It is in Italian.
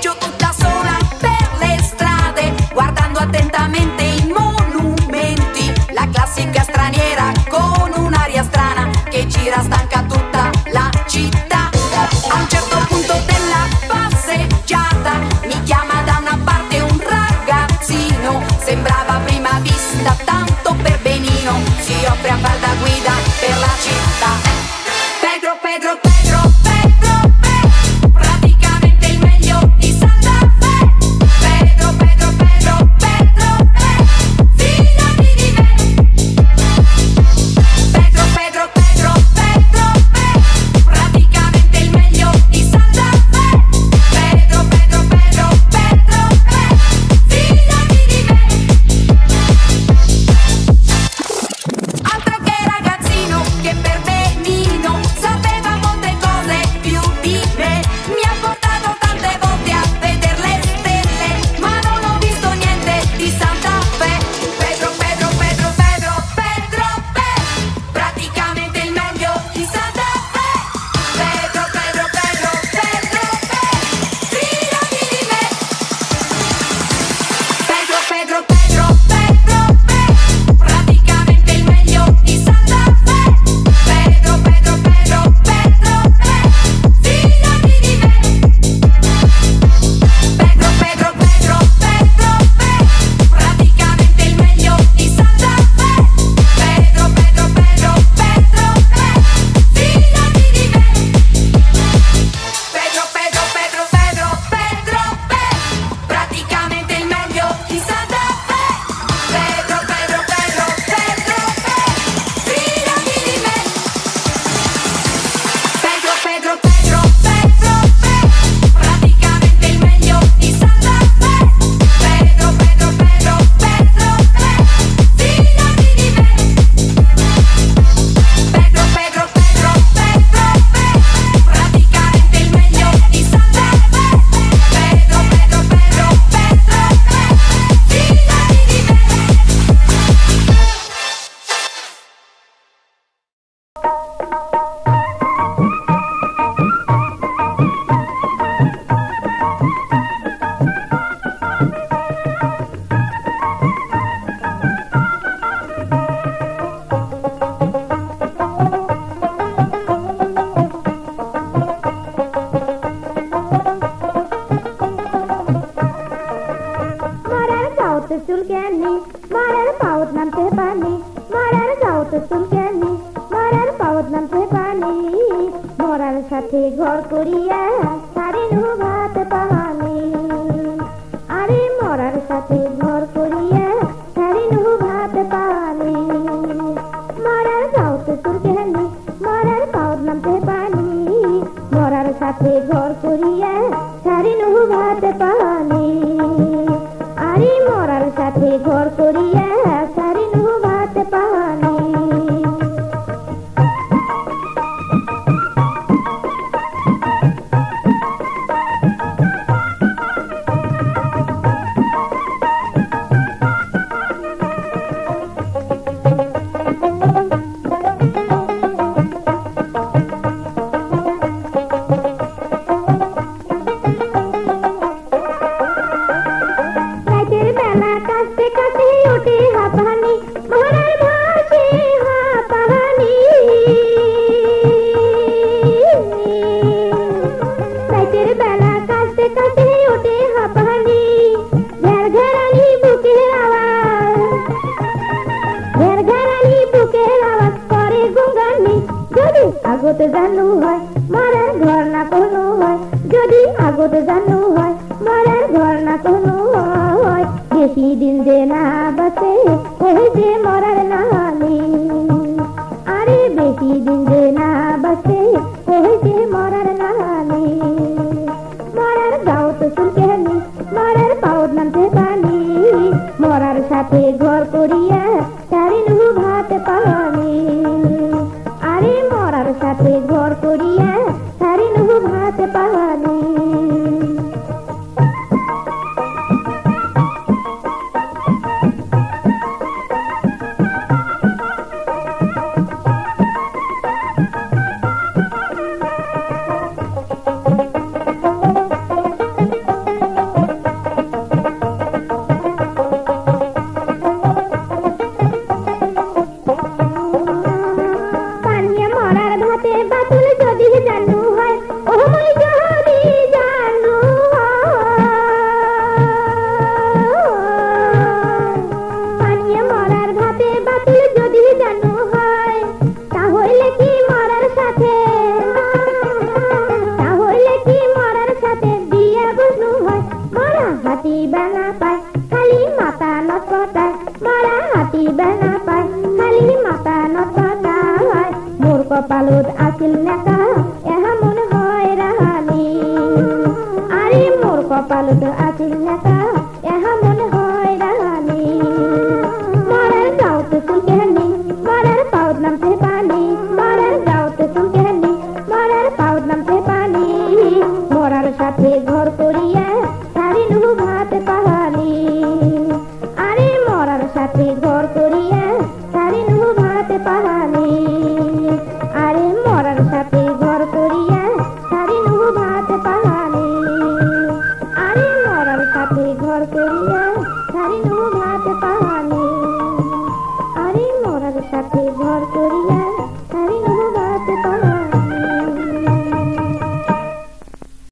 Viaggio tutta sola per le strade, guardando attentamente i monumenti. La classica straniera con un'aria strana che gira stanca tutta la città. A un certo punto della passeggiata mi chiama da una parte un ragazzino. Sembrava a prima vista tanto per benino, si offre a far da guida per la città. Pedro, Pedro, Pedro, Pedro, Pedro, praticamente il meglio di Santa Fe. Pedro, Pedro, Pedro, Pedro, Pedro, fidati di me. Pedro, Pedro, Pedro, Pedro, Pedro, praticamente il meglio di Santa Fe. Pedro, Pedro, Pedro, Pedro, Pedro, fidati di me. Altro che ragazzino, che per benino sapeva molte cose più di me. Mi ha portato tante volte a vedere le stelle, ma non ho visto niente di Santa Fe. Pedro, Pedro, Pedro, Pedro, Pedro, Pedro, praticamente il meglio di Santa Fe. Pedro, Pedro, Pedro, Pedro, Pedro, fidati di me. Pedro, Pedro, Pedro, Pedro, Pedro, praticamente il meglio di Santa Fe. Pedro, Pedro, Pedro, Pedro, Pedro, fidati di me. Pedro, Pedro, Pedro, Pedro, Pedro, praticamente il meglio di Santa Fe. Pedro, Pedro, Pedro, Pedro, Pedro, fidati di me. Pedro, Pedro, Pedro, Pedro, Pedro, Pedro, praticamente il meglio di Santa Fe. Pedro, Pedro, Pedro, Pedro, Pedro, fidati di me. Pedro, Pedro, Pedro, Pedro, Pedro, praticamente il meglio di Santa Fe. Pedro, Pedro, Pedro, Pedro, Pedro, fidati di me. Pedro, Pedro, Pedro, Pedro, Pedro, praticamente il meglio di Santa Fe. Pedro, Pedro, Pedro, Pedro, Pedro, fidati di me. মরার গাঁওতে চুলকানি, মরার পাউত নামতে পানি, মরার গাঁওতে চুলকানি, মরার পাউত নামতে পানি, মরার সাথে ঘর করিয়া সারিনু ভাত পানি। আরে মরার সাথে ঘর করিয়া সারিনু ভাত পানি। মরার গাঁওতে চুলকানি, মরার পাউত নামতে পানি, মরার সাথে ঘর করিয়া সারিনু ভাত পানি। আরে মরার সাথে ঘর করিয়া সারিনু ভাত পানি। রাতের বেলা কাঁদতে কাঁদতে ওঠে হাঁপানি, মরার ভাসে হাঁপানি। রাতের বেলা কাঁদতে কাঁদতে ওঠে হাঁপানি, ঘের ঘেরানি বুকের আওয়াজ, ঘের ঘেরানি বুকের আওয়াজ করে গুঙ্গানি। যদি আগত জানু হয় মরার ঘর না কোনো হয়, যদি আগত জানু হয় মরার ঘর না কোনো হয়, বেশি দিন যে না বাঁচে ওই যে মরার নানি। আরে বেশি দিন যে না বাঁচে ওই যে মরার নানি। মরার গাঁওতে চুলকানি, মরার পাউত নামতে পানি, মরার সাথে ঘর করিয়া সারিনু ভাত পানি। আরে মরার সাথে ঘর করিয়া সারিনু ভাত পানি। কপালত আছিল নেতা এহা মনে হয় রানী মরার গাঁওতে চুলকেহানি মরার পাউত নামতে পানি মরার গাঁওতে চুলকেহানি মরার পাউত নামতে পানি মরার সাথে ঘর করিয়া সারি নুহু ভাত পাহানি আরে মরার সাথে